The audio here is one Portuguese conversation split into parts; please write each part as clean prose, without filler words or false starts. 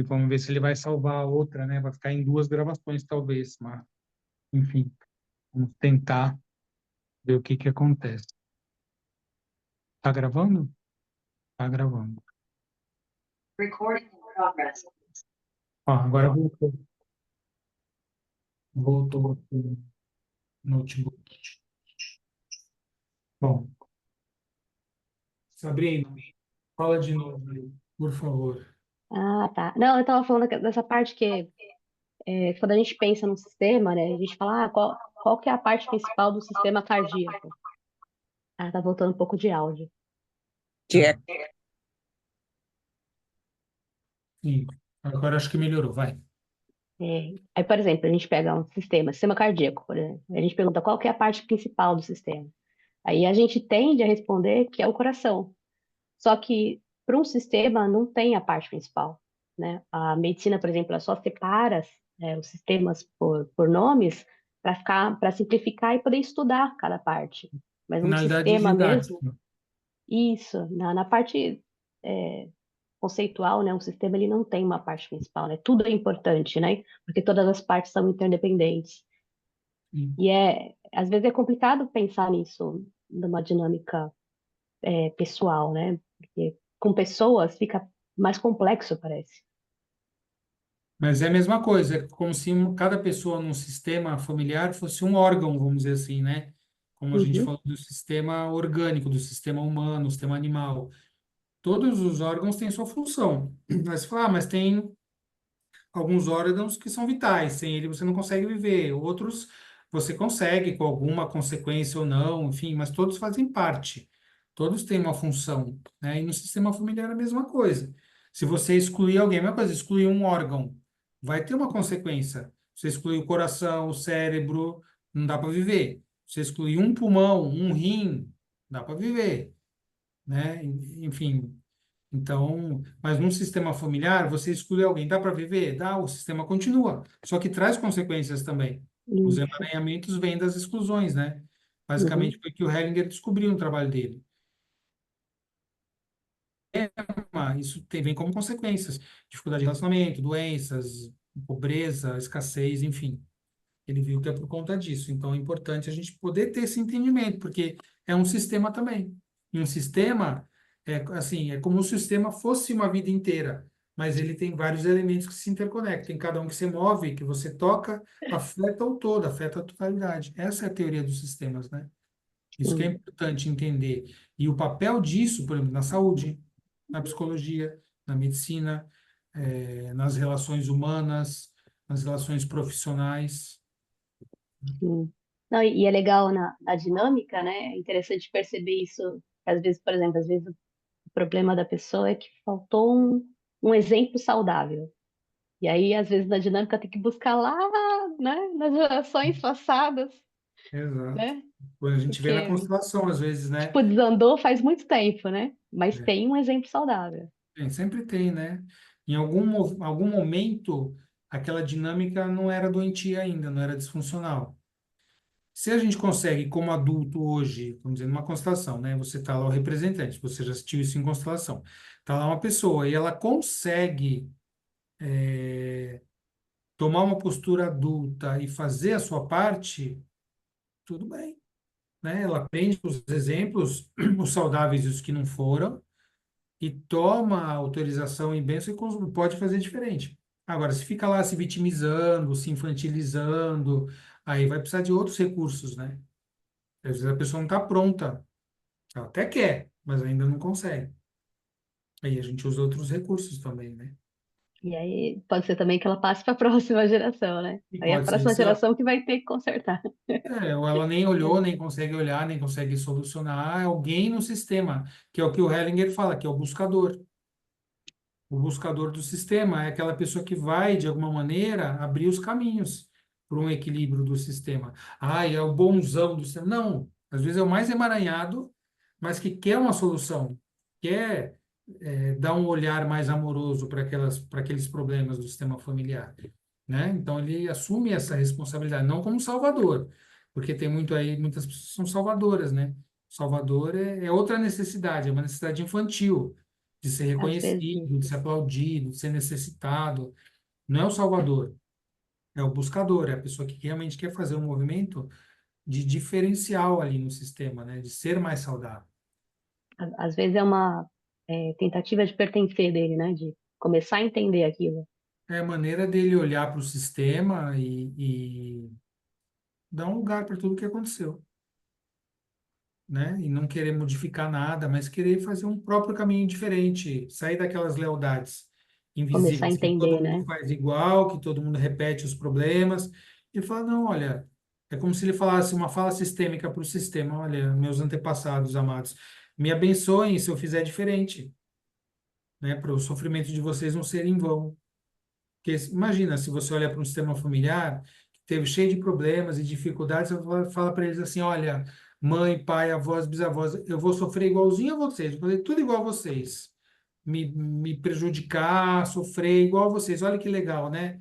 E vamos ver se ele vai salvar a outra, né? Vai ficar em duas gravações, talvez, mas, enfim, vamos tentar ver o que que acontece. Tá gravando? Tá gravando. Recording in progress. Ó, agora voltou. Voltou aqui o notebook. Bom, Sabrina, fala de novo, aí, por favor. Ah, tá. Não, eu estava falando dessa parte que quando a gente pensa no sistema, né, a gente fala, qual que é a parte principal do sistema cardíaco? Ah, tá voltando um pouco de áudio. Tá. Sim, agora acho que melhorou, vai. Aí, por exemplo, a gente pega um sistema cardíaco, por exemplo. A gente pergunta qual que é a parte principal do sistema. Aí a gente tende a responder que é o coração. Só que para um sistema não tem a parte principal, né? A medicina, por exemplo, ela só separa os sistemas por nomes para simplificar e poder estudar cada parte. Mas um Finalidade sistema mesmo, didática. isso, na parte conceitual, né? Um sistema ele não tem uma parte principal, né? Tudo é importante, né? Porque todas as partes são interdependentes. Sim. E às vezes é complicado pensar nisso numa dinâmica pessoal, né? Porque com pessoas fica mais complexo, parece. Mas é a mesma coisa, é como se cada pessoa num sistema familiar fosse um órgão, vamos dizer assim, né? Como a gente Uhum, falou do sistema orgânico, do sistema humano, do sistema animal. Todos os órgãos têm sua função. Mas você fala, mas tem alguns órgãos que são vitais, sem ele você não consegue viver. Outros você consegue, com alguma consequência ou não, enfim, mas todos fazem parte. Todos têm uma função, né? E no sistema familiar é a mesma coisa. Se você excluir alguém, a mesma coisa, excluir um órgão, vai ter uma consequência. Você excluir o coração, o cérebro, não dá para viver. Você excluir um pulmão, um rim, dá para viver, né? Enfim, então, mas num sistema familiar, você exclui alguém, dá para viver? Dá, o sistema continua. Só que traz consequências também. Os isso. emaranhamentos vêm das exclusões, né? Basicamente Uhum, foi o que o Hellinger descobriu no trabalho dele. Mas isso vem como consequências. Dificuldade de relacionamento, doenças, pobreza, escassez, enfim. Ele viu que é por conta disso. Então é importante a gente poder ter esse entendimento, porque é um sistema também. E um sistema é assim, é como se o sistema fosse uma vida inteira, mas ele tem vários elementos que se interconectam. Em cada um que você move, que você toca, afeta o todo, afeta a totalidade. Essa é a teoria dos sistemas, né? Isso que é sim. importante entender. E o papel disso, por exemplo, na saúde, na psicologia, na medicina, nas relações humanas, nas relações profissionais. Sim. Não, e é legal na dinâmica, né? É interessante perceber isso. Às vezes, por exemplo, às vezes o problema da pessoa é que faltou um exemplo saudável. E aí, às vezes, na dinâmica tem que buscar lá, né, nas gerações passadas, Exato. né? Quando a gente vê na Porque, constelação, às vezes, né? tipo, desandou faz muito tempo, né? Mas É, tem um exemplo saudável. sempre tem, né? Em algum momento, aquela dinâmica não era doentia ainda, não era disfuncional. Se a gente consegue, como adulto hoje, vamos dizer, numa constelação, né? Você está lá o representante, você já assistiu isso em constelação. Está lá uma pessoa e ela consegue tomar uma postura adulta e fazer a sua parte, tudo bem, né? Ela aprende os exemplos, os saudáveis e os que não foram, e toma a autorização e bênção e pode fazer diferente. Agora, se fica lá se vitimizando, se infantilizando, aí vai precisar de outros recursos, né? Às vezes a pessoa não está pronta, ela até quer, mas ainda não consegue. Aí a gente usa outros recursos também, né? E aí pode ser também que ela passe para a próxima geração, né? E Aí a pode ser próxima se ela, geração que vai ter que consertar. ou ela nem olhou, É. nem consegue olhar, nem consegue solucionar, alguém no sistema, que é o que o Hellinger fala, que é o buscador. O buscador do sistema é aquela pessoa que vai, de alguma maneira, abrir os caminhos para um equilíbrio do sistema. Ah, é o bonzão do sistema. Não, às vezes é o mais emaranhado, mas que quer uma solução, quer dar um olhar mais amoroso para aqueles problemas do sistema familiar, né? Então ele assume essa responsabilidade, não como salvador, porque tem muito aí, muitas pessoas são salvadoras, né? Salvador é outra necessidade, é uma necessidade infantil. de ser Às reconhecido, vezes, de ser aplaudido, de ser necessitado. Não é o salvador, é o buscador, é a pessoa que realmente quer fazer um movimento de diferencial ali no sistema, né? De ser mais saudável. às vezes é uma tentativa de pertencer dele, né? De começar a entender aquilo. É a maneira dele olhar para o sistema e dar um lugar para tudo que aconteceu, né? E não querer modificar nada, mas querer fazer um próprio caminho diferente, sair daquelas lealdades Começar a invisíveis que todo entender, mundo né? faz igual, que todo mundo repete os problemas, e falar, não, olha, é como se ele falasse uma fala sistêmica para o sistema, olha, meus antepassados amados, me abençoem se eu fizer diferente, né? Para o sofrimento de vocês não ser em vão. Porque imagina, se você olha para um sistema familiar que teve cheio de problemas e dificuldades, você fala para eles assim, olha, mãe, pai, avós, bisavós, eu vou sofrer igualzinho a vocês, vou fazer tudo igual a vocês. Me prejudicar, sofrer igual a vocês. Olha que legal, né?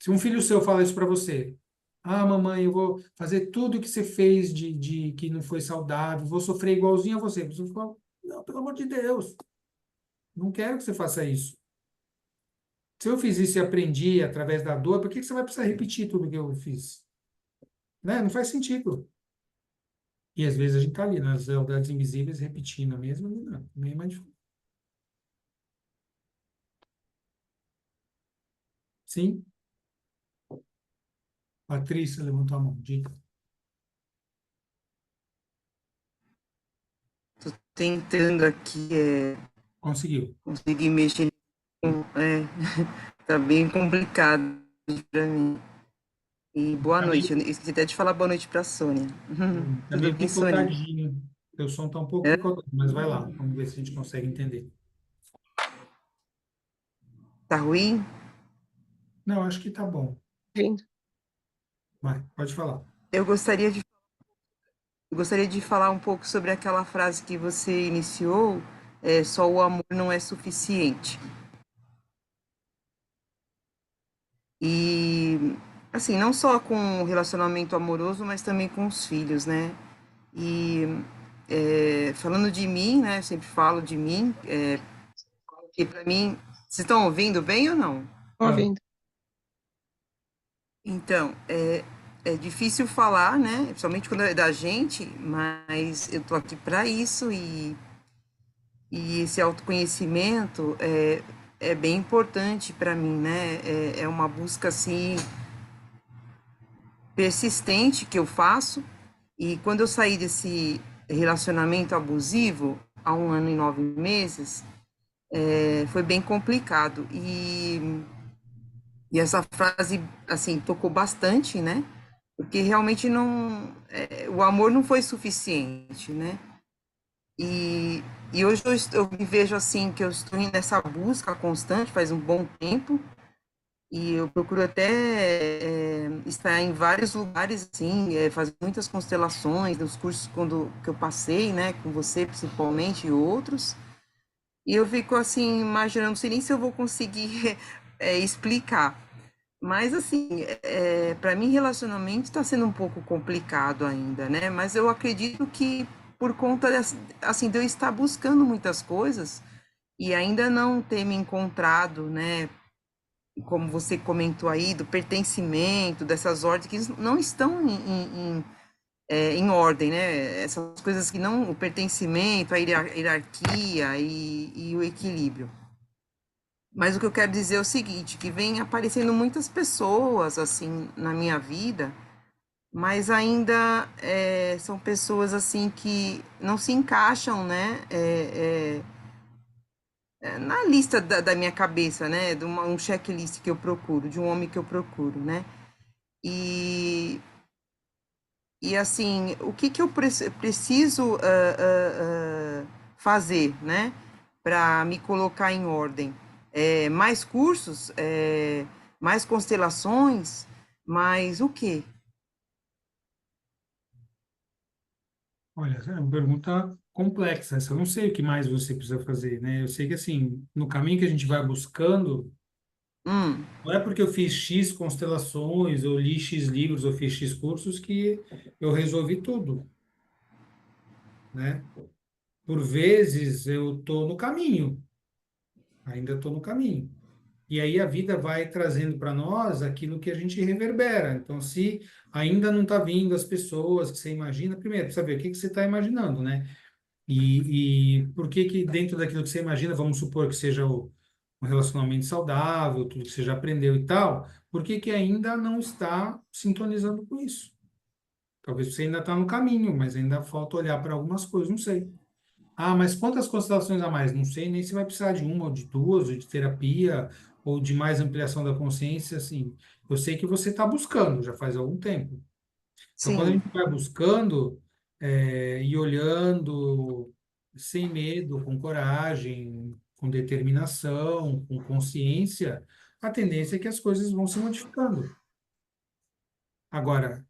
Se um filho seu fala isso para você, ah, mamãe, eu vou fazer tudo que você fez de que não foi saudável, vou sofrer igualzinho a você. Você fala, não, pelo amor de Deus, não quero que você faça isso. Se eu fiz isso e aprendi através da dor, por que que você vai precisar repetir tudo que eu fiz? Né? Não faz sentido. E às vezes a gente tá ali nas lealdades invisíveis repetindo a mesma, não, meio mais difícil. Sim, Patrícia levantou a mão. Diga. Tentando aqui Conseguiu. conseguir mexer. É, tá bem complicado para mim. E boa Tá noite. meio, Eu esqueci até de falar boa noite para Sônia. tá Tudo meio bem, Sônia? picotadinho. Teu som tá um pouco É? picotado, mas vai lá. Vamos ver se a gente consegue entender. Tá ruim? Não, acho que tá bom. Vindo. Vai, pode falar. Eu gostaria de, eu gostaria de falar um pouco sobre aquela frase que você iniciou, só o amor não é suficiente. E, assim, não só com o relacionamento amoroso, mas também com os filhos, né? E falando de mim, né? Eu sempre falo de mim, que para mim, vocês estão ouvindo bem ou não? Tá. Ouvindo. Então, é difícil falar, né? Principalmente quando é da gente, mas eu tô aqui para isso e esse autoconhecimento é bem importante para mim, né? É uma busca assim persistente que eu faço. E quando eu saí desse relacionamento abusivo há 1 ano e 9 meses, foi bem complicado. E essa frase, assim, tocou bastante, né? Porque realmente não, o amor não foi suficiente, né? E, e hoje eu me vejo assim, que eu estou nessa busca constante, faz um bom tempo, e eu procuro até estar em vários lugares, assim, fazer muitas constelações, nos cursos que eu passei, né, com você principalmente e outros, e eu fico assim, imaginando, não sei nem se eu vou conseguir explicar. Mas assim, para mim relacionamento está sendo um pouco complicado ainda, né? Mas eu acredito que por conta assim, de eu estar buscando muitas coisas e ainda não ter me encontrado, né? Como você comentou aí, do pertencimento, dessas ordens que não estão em ordem, né? Essas coisas que não, o pertencimento, a hierarquia e o equilíbrio. Mas o que eu quero dizer é o seguinte, que vem aparecendo muitas pessoas assim na minha vida, mas ainda são pessoas assim que não se encaixam, né, na lista da minha cabeça, né, de um checklist que eu procuro, de um homem que eu procuro, né, e, e assim, o que que eu preciso fazer, né, para me colocar em ordem? Mais cursos, mais constelações, mais o quê? Olha, essa é uma pergunta complexa. Essa eu não sei o que mais você precisa fazer, né? Eu sei que, assim, no caminho que a gente vai buscando, Hum, não é porque eu fiz X constelações, ou li X livros, ou fiz X cursos que eu resolvi tudo, né? por vezes eu estou no caminho, ainda estou no caminho. E aí a vida vai trazendo para nós aquilo que a gente reverbera. Então, se ainda não está vindo as pessoas que você imagina, primeiro, precisa saber o que que você está imaginando, né? E por que que dentro daquilo que você imagina, vamos supor que seja um relacionamento saudável, tudo que você já aprendeu e tal, por que que ainda não está sintonizando com isso? Talvez você ainda está no caminho, mas ainda falta olhar para algumas coisas, não sei. Ah, mas quantas constelações a mais? Não sei nem se vai precisar de uma ou de duas, ou de terapia, ou de mais ampliação da consciência, assim. Eu sei que você está buscando, já faz algum tempo. Então, quando a Sim. gente vai buscando e olhando sem medo, com coragem, com determinação, com consciência, a tendência é que as coisas vão se modificando. Agora,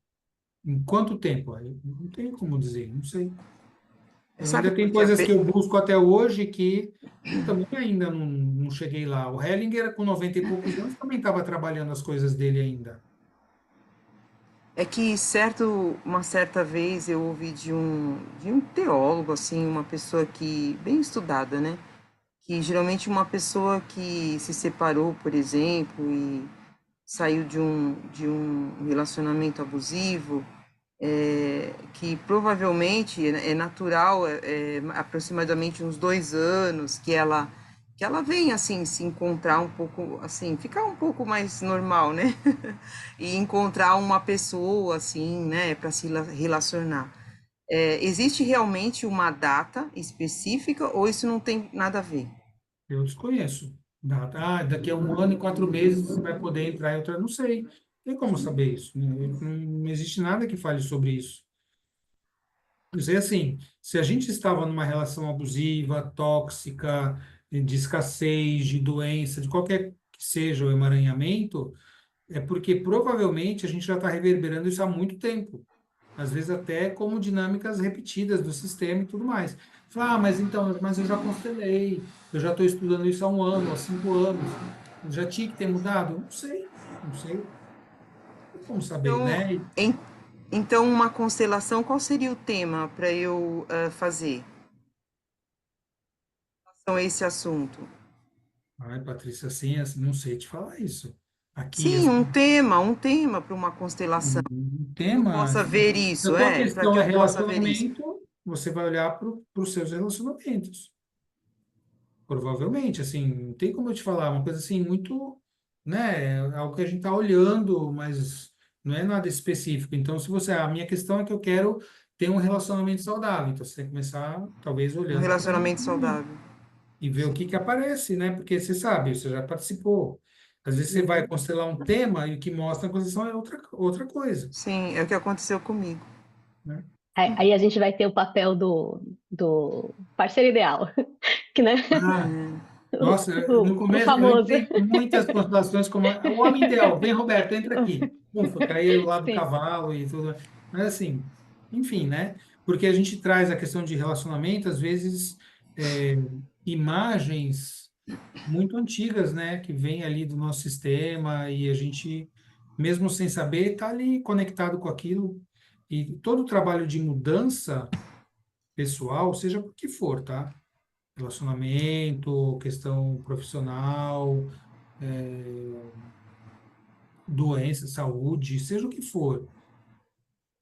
em quanto tempo? Aí não tem como dizer, não sei. Eu Sabe ainda por tem que coisas que eu busco até hoje que eu também ainda não cheguei lá. O Hellinger, com 90 e poucos anos, também estava trabalhando as coisas dele ainda. é que uma certa vez eu ouvi de um teólogo, assim, uma pessoa que, bem estudada, né? Que geralmente uma pessoa que se separou, por exemplo, e saiu de um relacionamento abusivo, que provavelmente é natural, aproximadamente uns 2 anos, que ela vem assim se encontrar um pouco, assim, ficar um pouco mais normal, né? E encontrar uma pessoa assim, né, para se relacionar. Existe realmente uma data específica ou isso não tem nada a ver? Eu desconheço. Daqui a 1 ano e 4 meses você vai poder entrar em outra. Não sei. Tem como saber isso. Não existe nada que fale sobre isso. Dizer assim, se a gente estava numa relação abusiva, tóxica, de escassez, de doença, de qualquer que seja o emaranhamento, é porque provavelmente a gente já está reverberando isso há muito tempo. Às vezes até como dinâmicas repetidas do sistema e tudo mais. Fala, mas então, mas eu já constelei, eu já estou estudando isso há 1 ano, há 5 anos, já tinha que ter mudado? Não sei, não sei. Tem como saber, Então, né? então uma constelação, qual seria o tema para eu fazer? Então, esse assunto. Ai, Patrícia, assim, não sei te falar isso. Aqui, Sim, assim, um tema para uma constelação. um Que eu tema, possa ver se a isso, tua para questão que é eu possa ver isso. relacionamento, você vai olhar para os seus relacionamentos. Provavelmente, assim, não tem como eu te falar, uma coisa assim muito, né, é algo que a gente está olhando, mas não é nada específico. Então, se você, a minha questão é que eu quero ter um relacionamento saudável, então você tem que começar, talvez, Um olhando para o relacionamento relacionamento saudável. e ver o que que aparece, né? Porque você sabe, você já participou. Às vezes você vai Uhum. constelar um tema e o que mostra a constelação é outra coisa, Sim, é o que aconteceu comigo. né? Aí a gente vai ter o papel do parceiro ideal, que, né? Ah, nossa, no O começo eu famoso. entrei em muitas constelações como o homem ideal. Vem, Roberto, entra aqui. Ufa, caiu lá do Sim. cavalo e tudo. Mas assim, enfim, né? Porque a gente traz a questão de relacionamento, às vezes, é, imagens muito antigas, né? Que vêm ali do nosso sistema e a gente, mesmo sem saber, está ali conectado com aquilo. E todo o trabalho de mudança pessoal, seja por que for, tá? Relacionamento, questão profissional, doença, saúde, seja o que for.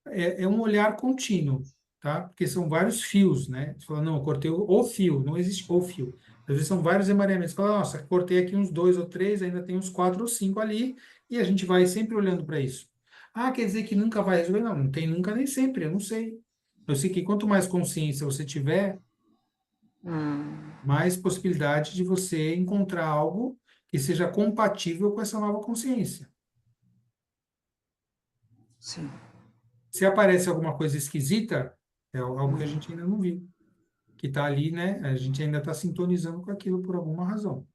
É um olhar contínuo, tá? Porque são vários fios, né? Você fala, não, eu cortei o fio, não existe o fio. Às vezes são vários emaranhamentos. Você fala, nossa, cortei aqui uns 2 ou 3, ainda tem uns 4 ou 5 ali, e a gente vai sempre olhando para isso. Ah, quer dizer que nunca vai resolver? Não, não tem nunca nem sempre, eu não sei. Eu sei que quanto mais consciência você tiver, Hum, mais possibilidade de você encontrar algo que seja compatível com essa nova consciência. sim. Se aparece alguma coisa esquisita, é algo que a Hum, gente ainda não viu, que está ali, né? A gente ainda está sintonizando com aquilo por alguma razão.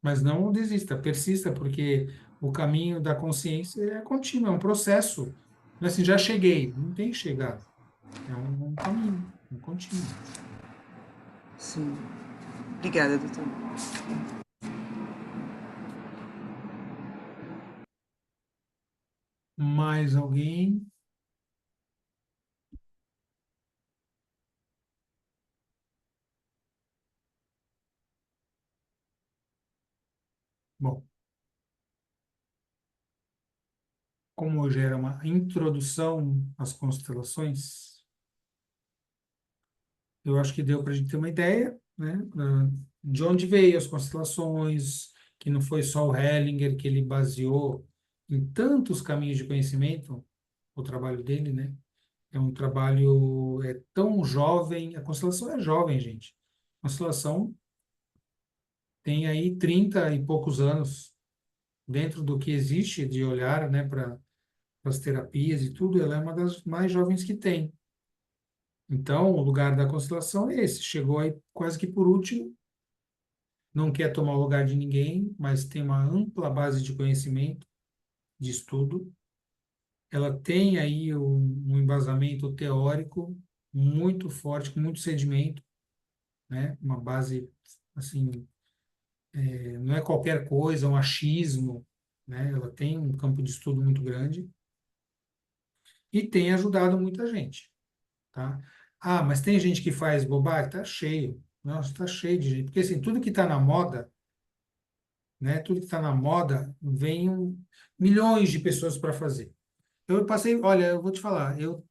Mas não desista, persista, porque o caminho da consciência é contínuo, é um processo. Não é assim, já cheguei. Não tem que chegar. É um caminho, um contínuo. sim. Obrigada, doutor. Mais alguém? Bom, como hoje era uma introdução às constelações, eu acho que deu para a gente ter uma ideia, né, de onde veio as constelações, que não foi só o Hellinger que ele baseou em tantos caminhos de conhecimento, o trabalho dele, né? É um trabalho tão jovem, a constelação é jovem, gente. A constelação tem aí 30 e poucos anos dentro do que existe de olhar, né, para as terapias e tudo, ela é uma das mais jovens que tem. Então, o lugar da constelação é esse. Chegou aí quase que por último, não quer tomar o lugar de ninguém, mas tem uma ampla base de conhecimento, de estudo. Ela tem aí um embasamento teórico muito forte, com muito sedimento, né? Uma base, assim, não é qualquer coisa, um achismo, né? Ela tem um campo de estudo muito grande e tem ajudado muita gente, tá? Ah, mas tem gente que faz bobagem? Tá cheio. Nossa, tá cheio de gente. Porque, assim, tudo que está na moda, né? Tudo que está na moda, vem milhões de pessoas para fazer. Eu passei, olha, eu vou te falar, eu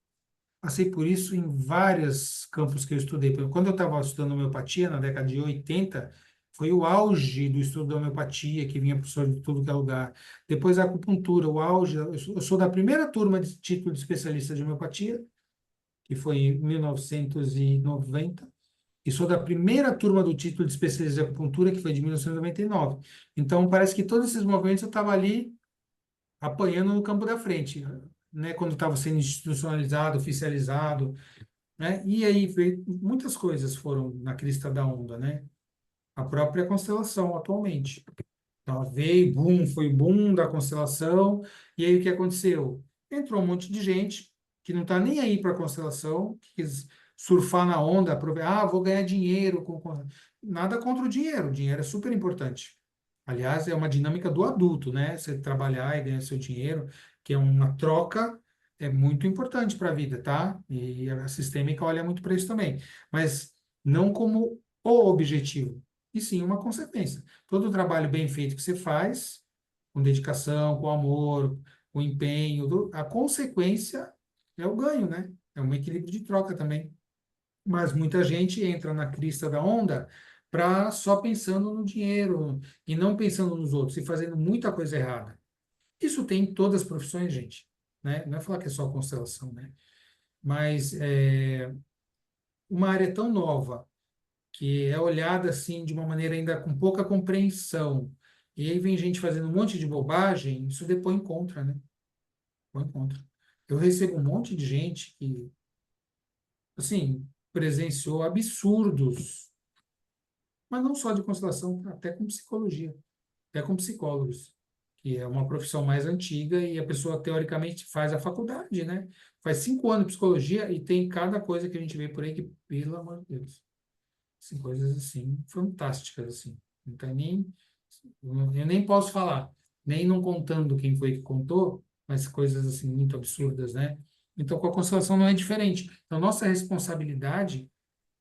passei por isso em vários campos que eu estudei. Quando eu estava estudando homeopatia, na década de 80, foi o auge do estudo da homeopatia, que vinha professor de tudo que é lugar. Depois a acupuntura, o auge. Eu sou da primeira turma de título de especialista de homeopatia, que foi em 1990, e sou da primeira turma do título de especialista de acupuntura, que foi de 1999. Então, parece que todos esses movimentos eu estava ali apanhando no campo da frente, né? Quando estava sendo institucionalizado, oficializado, né? E aí muitas coisas foram na crista da onda, né? A própria constelação atualmente. Ela veio, boom, foi o boom da constelação, e aí o que aconteceu? Entrou um monte de gente que não está nem aí para a constelação, que quis surfar na onda, vou ganhar dinheiro nada contra o dinheiro é super importante. Aliás, é uma dinâmica do adulto, né? Você trabalhar e ganhar seu dinheiro, que é uma troca, é muito importante para a vida, tá? E a sistêmica olha muito para isso também, mas não como o objetivo, e sim uma consequência. Todo o trabalho bem feito que você faz, com dedicação, com amor, com empenho, a consequência é o ganho, né? É um equilíbrio de troca também. Mas muita gente entra na crista da onda para só pensando no dinheiro e não pensando nos outros e fazendo muita coisa errada. Isso tem em todas as profissões, gente, né? Não é falar que é só constelação, né? Mas uma área tão nova que é olhada assim de uma maneira ainda com pouca compreensão. E aí vem gente fazendo um monte de bobagem, isso depois contra, né? Põe contra. Eu recebo um monte de gente que, assim, presenciou absurdos, mas não só de constelação, até com psicologia, até com psicólogos, que é uma profissão mais antiga e a pessoa, teoricamente, faz a faculdade, né? Faz 5 anos de psicologia e tem cada coisa que a gente vê por aí que, pelo amor de Deus, são coisas assim, fantásticas, assim. Não tem nem, eu nem posso falar, nem não contando quem foi que contou, mas coisas assim muito absurdas, né? Então, com a constelação não é diferente. Então, nossa responsabilidade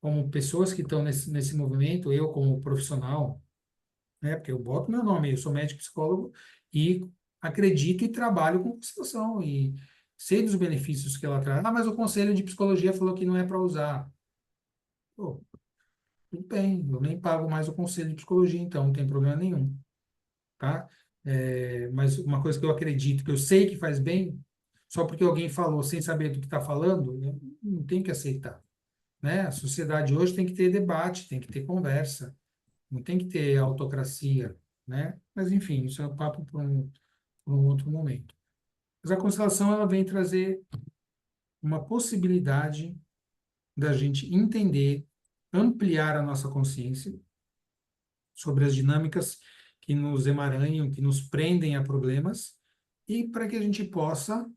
como pessoas que estão nesse movimento, eu como profissional, né? Porque eu boto meu nome, eu sou médico psicólogo e acredito e trabalho com constelação e sei dos benefícios que ela traz. Ah, mas o conselho de psicologia falou que não é para usar. Pô, tudo bem, eu nem pago mais o conselho de psicologia, então não tem problema nenhum, tá? Mas uma coisa que eu acredito, que eu sei que faz bem, só porque alguém falou sem saber do que está falando, eu não tenho que aceitar, né? A sociedade hoje tem que ter debate, tem que ter conversa, não tem que ter autocracia, né? Mas, enfim, isso é um papo para um outro momento. Mas a constelação, ela vem trazer uma possibilidade da gente entender, ampliar a nossa consciência sobre as dinâmicas que nos emaranham, que nos prendem a problemas, e para que a gente possa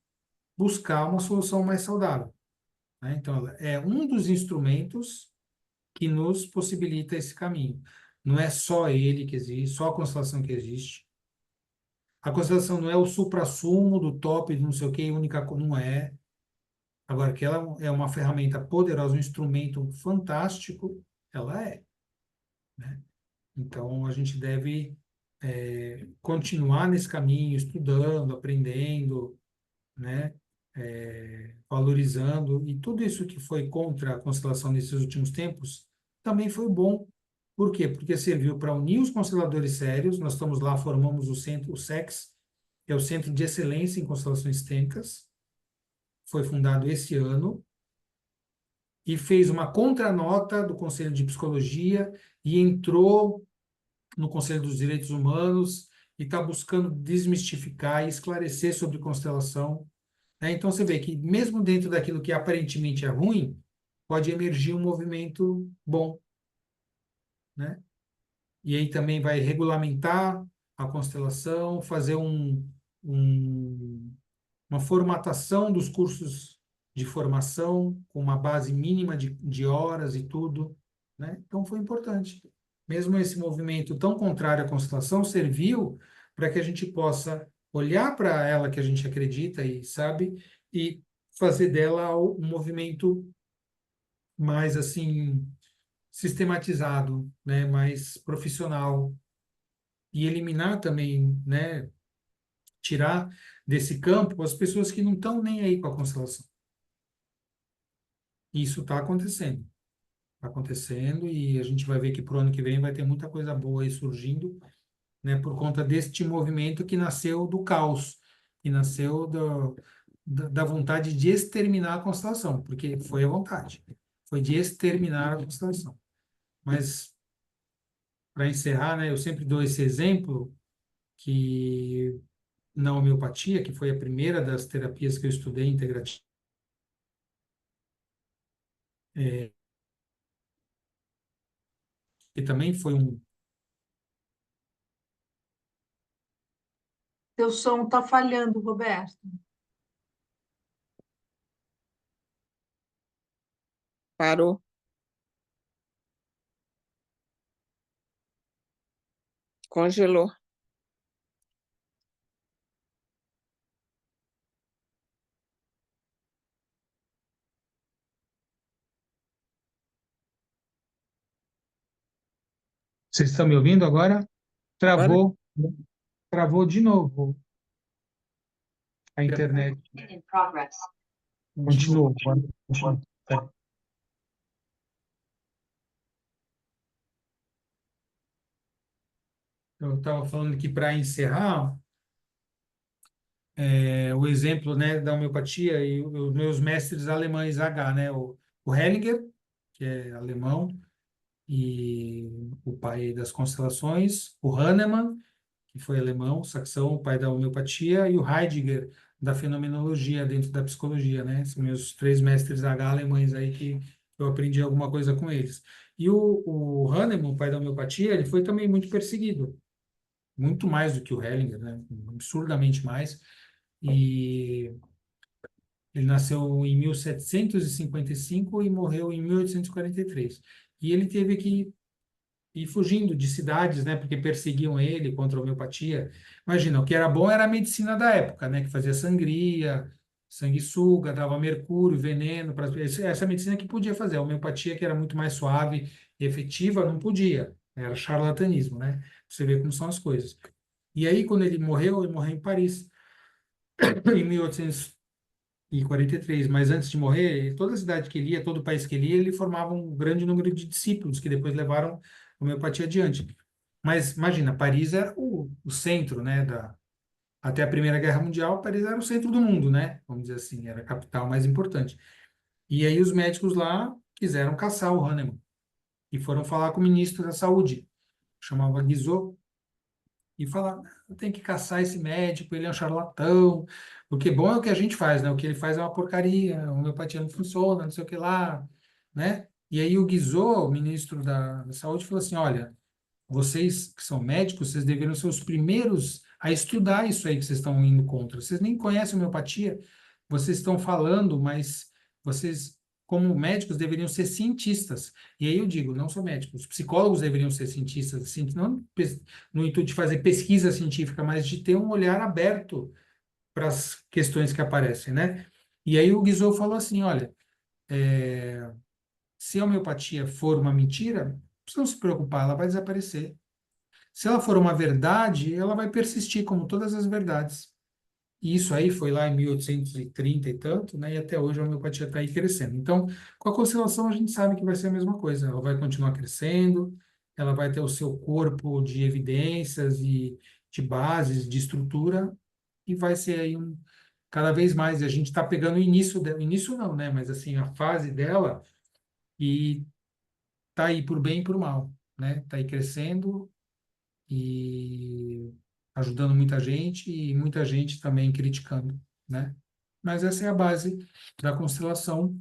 buscar uma solução mais saudável, né? Então, ela é um dos instrumentos que nos possibilita esse caminho. Não é só ele que existe, só a constelação que existe. A constelação não é o suprassumo do top, de não sei o que, única, não é. Agora, que ela é uma ferramenta poderosa, um instrumento fantástico, ela é, né? Então, a gente deve continuar nesse caminho, estudando, aprendendo, né? Valorizando, e tudo isso que foi contra a constelação nesses últimos tempos também foi bom. Por quê? Porque serviu para unir os consteladores sérios. Nós estamos lá, formamos o centro, o SEX, que é o Centro de Excelência em Constelações Sistêmicas, foi fundado esse ano, e fez uma contranota do Conselho de Psicologia e entrou no Conselho dos Direitos Humanos e está buscando desmistificar e esclarecer sobre constelação, né? Então, você vê que mesmo dentro daquilo que aparentemente é ruim, pode emergir um movimento bom, né? E aí também vai regulamentar a constelação, fazer um, uma formatação dos cursos de formação, com uma base mínima de horas e tudo, né? Então, foi importante. Mesmo esse movimento tão contrário à constelação serviu para que a gente possa olhar para ela que a gente acredita e sabe e fazer dela um movimento mais assim sistematizado, né, mais profissional, e eliminar também, né, tirar desse campo as pessoas que não estão nem aí com a constelação. E isso está acontecendo, e a gente vai ver que para o ano que vem vai ter muita coisa boa aí surgindo, né, por conta deste movimento que nasceu do caos, que nasceu da vontade de exterminar a constelação, porque foi a vontade, foi de exterminar a constelação. Mas, para encerrar, né, eu sempre dou esse exemplo que na homeopatia, que foi a primeira das terapias que eu estudei integrativa, que também foi um... Teu som está falhando, Roberto. Parou. Congelou. Vocês estão me ouvindo agora? Agora, Travou, travou de novo a internet. Continua, continua. Eu estava falando que, para encerrar, o exemplo, né, da homeopatia e os meus mestres alemães H, né, o Hellinger, que é alemão, e o pai das constelações, o Hahnemann, que foi alemão, saxão, o pai da homeopatia, e o Heidegger, da fenomenologia dentro da psicologia, né? São meus três mestres H alemães aí que eu aprendi alguma coisa com eles. E o Hahnemann, o pai da homeopatia, ele foi também muito perseguido, muito mais do que o Hellinger, né? Absurdamente mais. E ele nasceu em 1755 e morreu em 1843. E ele teve que ir fugindo de cidades, né, porque perseguiam ele contra a homeopatia. Imagina, o que era bom era a medicina da época, né, que fazia sangria, sanguessuga, dava mercúrio, veneno, para essa medicina que podia fazer. A homeopatia, que era muito mais suave e efetiva, não podia. Era charlatanismo, né? Você vê como são as coisas. E aí, quando ele morreu em Paris, em 1843. Mas antes de morrer, toda cidade que ele ia, todo país que ele ia, ele formava um grande número de discípulos que depois levaram a homeopatia adiante. Mas imagina, Paris era o centro, né, até a Primeira Guerra Mundial, Paris era o centro do mundo, né? Vamos dizer assim, era a capital mais importante. E aí os médicos lá quiseram caçar o Hahnemann e foram falar com o ministro da Saúde, chamava Guizot, e falar, tem que caçar esse médico, ele é um charlatão, o que é bom é o que a gente faz, né? O que ele faz é uma porcaria, a homeopatia não funciona, não sei o que lá, né? E aí o Guizot, o ministro da Saúde, falou assim, olha, vocês que são médicos, vocês deveriam ser os primeiros a estudar isso aí que vocês estão indo contra. Vocês nem conhecem homeopatia, vocês estão falando, mas vocês, como médicos, deveriam ser cientistas. E aí eu digo, não só médicos, os psicólogos deveriam ser cientistas, assim, não no intuito de fazer pesquisa científica, mas de ter um olhar aberto para as questões que aparecem, né? E aí o Guizot falou assim, olha, se a homeopatia for uma mentira, não se preocupar, ela vai desaparecer. Se ela for uma verdade, ela vai persistir como todas as verdades. E isso aí foi lá em 1830 e tanto, né? E até hoje a homeopatia está aí crescendo. Então, com a constelação a gente sabe que vai ser a mesma coisa. Ela vai continuar crescendo, ela vai ter o seu corpo de evidências e de bases, de estrutura, e vai ser aí cada vez mais. E a gente está pegando o início, o início não, né? Mas assim, a fase dela e tá aí por bem e por mal, né? Tá aí crescendo e ajudando muita gente e muita gente também criticando, né? Mas essa é a base da constelação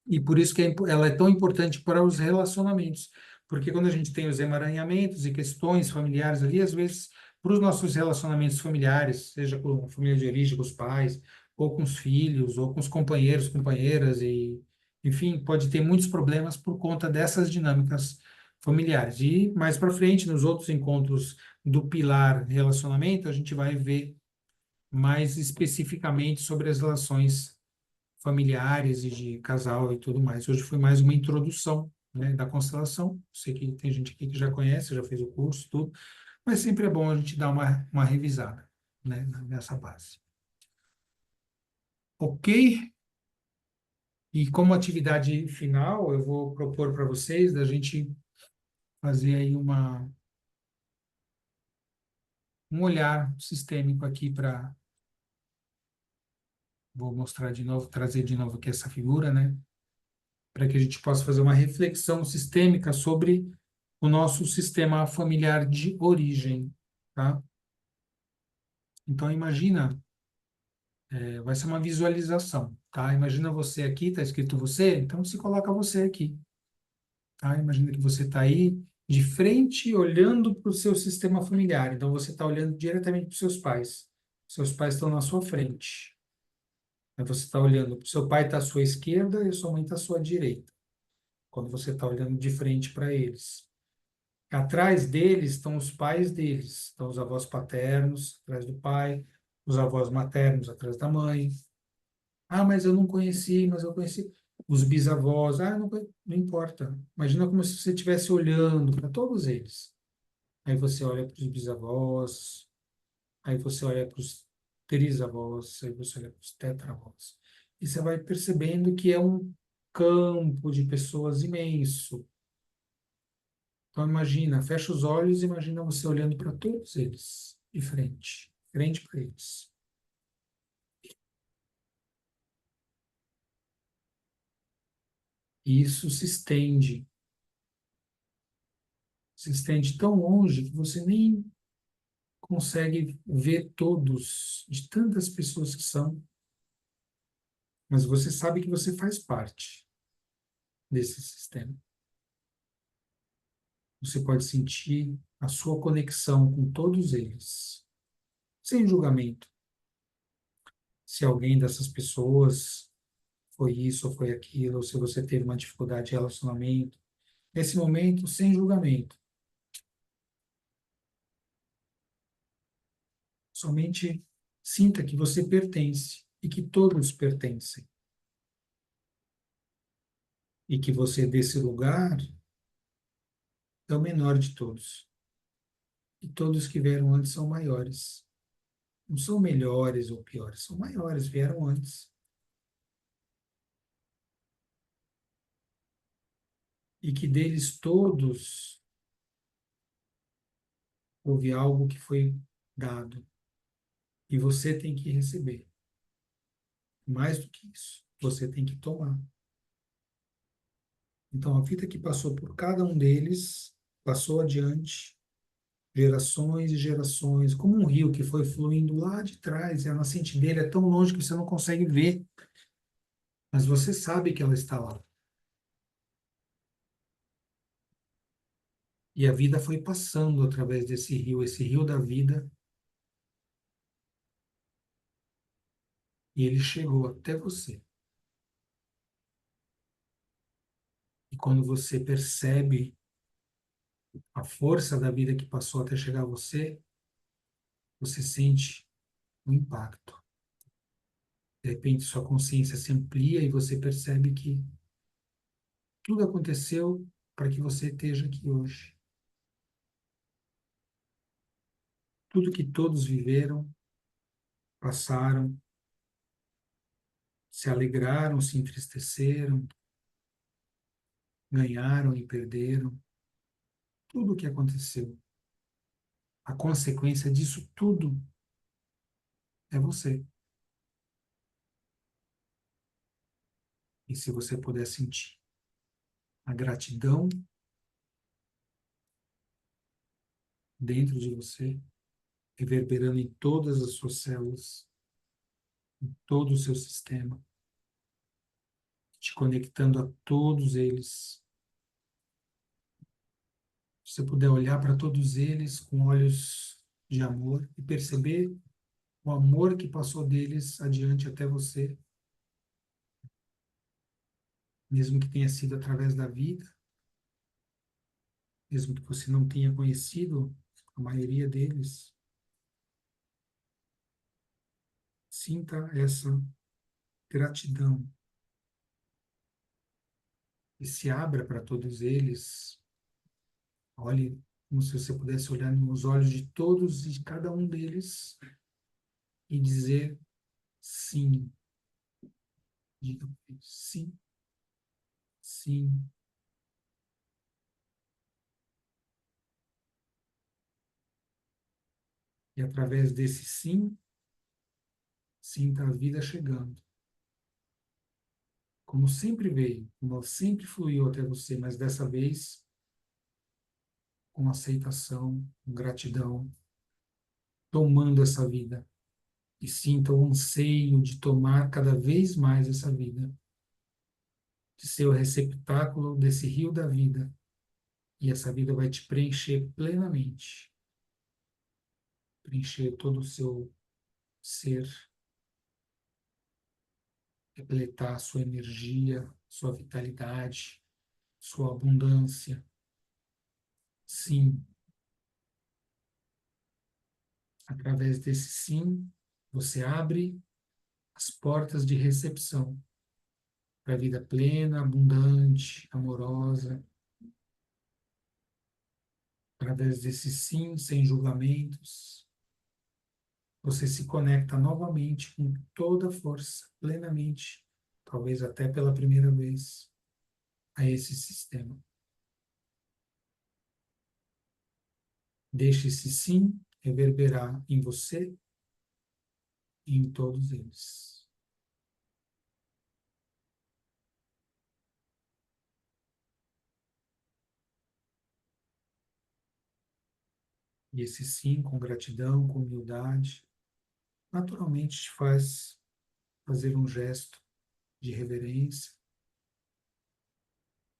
e por isso que ela é tão importante para os relacionamentos, porque quando a gente tem os emaranhamentos e questões familiares ali, às vezes, para os nossos relacionamentos familiares, seja com a família de origem, com os pais, ou com os filhos, ou com os companheiros, companheiras, e, enfim, pode ter muitos problemas por conta dessas dinâmicas familiares. E mais para frente, nos outros encontros do pilar relacionamento, a gente vai ver mais especificamente sobre as relações familiares e de casal e tudo mais. Hoje foi mais uma introdução, né, da constelação. Sei que tem gente aqui que já conhece, já fez o curso, tudo, mas sempre é bom a gente dar uma revisada, né, nessa base. Ok? E como atividade final, eu vou propor para vocês da gente fazer aí um olhar sistêmico aqui para, vou mostrar de novo, trazer de novo aqui essa figura, né, para que a gente possa fazer uma reflexão sistêmica sobre o nosso sistema familiar de origem, tá? Então, imagina, vai ser uma visualização, tá? Imagina você aqui, está escrito você, então se coloca você aqui, tá? Imagina que você está aí de frente, olhando para o seu sistema familiar. Então, você está olhando diretamente para os seus pais. Seus pais estão na sua frente. Aí você está olhando, para o seu pai está à sua esquerda e a sua mãe está à sua direita, quando você está olhando de frente para eles. Atrás deles estão os pais deles, estão os avós paternos atrás do pai, os avós maternos atrás da mãe. Ah, mas eu não conheci, mas eu conheci os bisavós. Ah, não, não importa. Imagina como se você estivesse olhando para todos eles. Aí você olha para os bisavós, aí você olha para os trisavós, aí você olha para os tetravós. E você vai percebendo que é um campo de pessoas imenso. Então imagina, fecha os olhos e imagina você olhando para todos eles, de frente, frente para eles. E isso se estende tão longe que você nem consegue ver todos, de tantas pessoas que são, mas você sabe que você faz parte desse sistema. Você pode sentir a sua conexão com todos eles, sem julgamento. Se alguém dessas pessoas foi isso ou foi aquilo, ou se você teve uma dificuldade de relacionamento, nesse momento, sem julgamento. Somente sinta que você pertence e que todos pertencem. E que você, desse lugar, é o menor de todos. E todos que vieram antes são maiores. Não são melhores ou piores, são maiores, vieram antes. E que deles todos houve algo que foi dado. E você tem que receber. Mais do que isso, você tem que tomar. Então, a vida que passou por cada um deles, passou adiante, gerações e gerações, como um rio que foi fluindo lá de trás, e a nascente dele é tão longe que você não consegue ver, mas você sabe que ela está lá. E a vida foi passando através desse rio, esse rio da vida, e ele chegou até você. E quando você percebe a força da vida que passou até chegar a você, você sente o impacto. De repente, sua consciência se amplia e você percebe que tudo aconteceu para que você esteja aqui hoje. tudo que todos viveram, passaram, se alegraram, se entristeceram, ganharam e perderam, tudo o que aconteceu. A consequência disso tudo é você. E se você puder sentir a gratidão dentro de você, reverberando em todas as suas células, em todo o seu sistema, te conectando a todos eles. Se você puder olhar para todos eles com olhos de amor e perceber o amor que passou deles adiante até você, mesmo que tenha sido através da vida, mesmo que você não tenha conhecido a maioria deles, sinta essa gratidão e se abra para todos eles. Olhe como se você pudesse olhar nos olhos de todos e de cada um deles e dizer sim. Diga sim, sim. E através desse sim, sinta a vida chegando. Como sempre veio, como sempre fluiu até você, mas dessa vez com aceitação, com gratidão, tomando essa vida. E sinta o anseio de tomar cada vez mais essa vida, de ser o receptáculo desse rio da vida. E essa vida vai te preencher plenamente, preencher todo o seu ser, repletar sua energia, sua vitalidade, sua abundância. Sim, através desse sim, você abre as portas de recepção para a vida plena, abundante, amorosa. Através desse sim, sem julgamentos, você se conecta novamente com toda a força, plenamente, talvez até pela primeira vez, a esse sistema. Deixe esse sim reverberar em você e em todos eles. E esse sim, com gratidão, com humildade, naturalmente te faz fazer um gesto de reverência,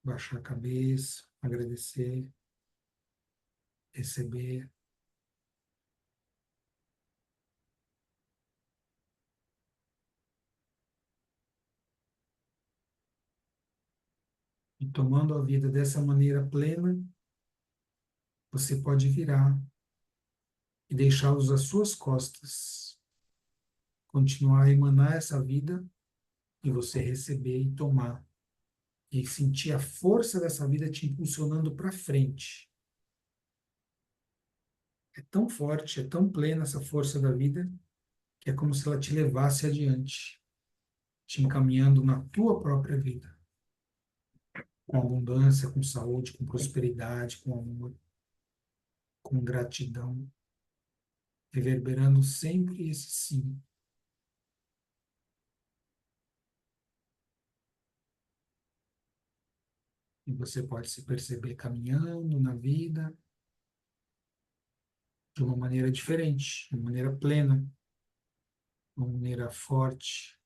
baixar a cabeça, agradecer, receber. E tomando a vida dessa maneira plena, você pode virar e deixá-los às suas costas, continuar a emanar essa vida e você receber e tomar e sentir a força dessa vida te impulsionando para frente. É tão forte, é tão plena essa força da vida que é como se ela te levasse adiante, te encaminhando na tua própria vida, com abundância, com saúde, com prosperidade, com amor, com gratidão, reverberando sempre esse sim. E você pode se perceber caminhando na vida de uma maneira diferente, de uma maneira plena, de uma maneira forte,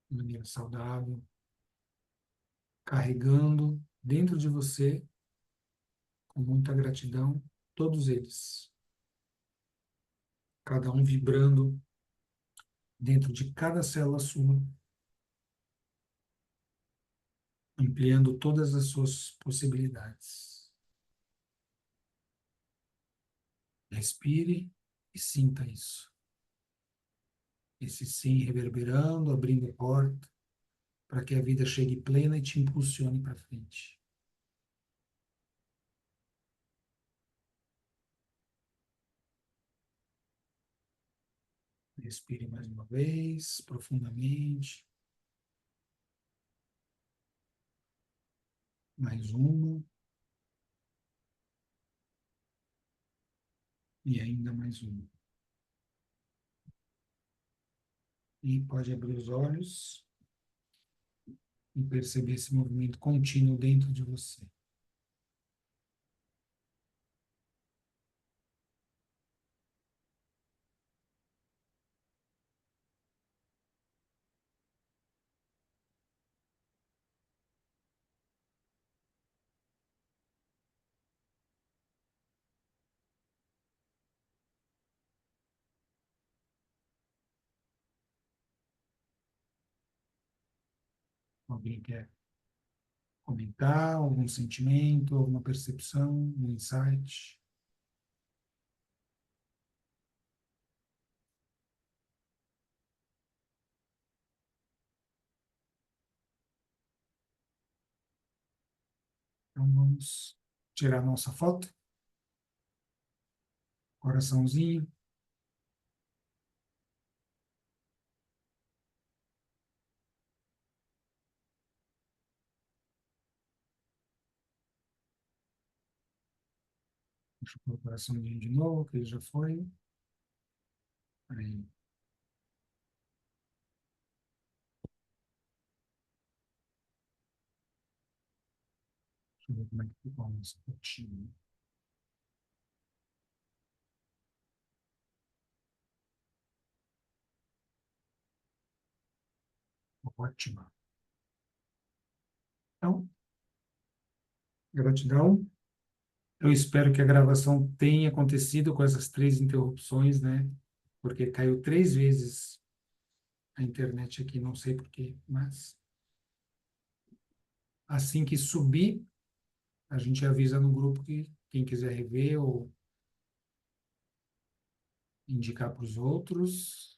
de uma maneira saudável, carregando dentro de você, com muita gratidão, todos eles, cada um vibrando dentro de cada célula sua, ampliando todas as suas possibilidades. Respire e sinta isso. Esse sim reverberando, abrindo a porta, para que a vida chegue plena e te impulsione para frente. Respire mais uma vez, profundamente. Mais uma. E ainda mais uma. E pode abrir os olhos e perceber esse movimento contínuo dentro de você. Alguém quer comentar algum sentimento, alguma percepção, um insight? Então vamos tirar nossa foto. Coraçãozinho. Deixa eu pôr o coraçãozinho de novo, que ele já foi. Aí. Deixa eu ver como é que ficou a nossa fotinha. Ótima. Então, gratidão. Eu espero que a gravação tenha acontecido com essas 3 interrupções, né? Porque caiu 3 vezes a internet aqui, não sei por quê, mas assim que subir, a gente avisa no grupo que quem quiser rever ou indicar para os outros,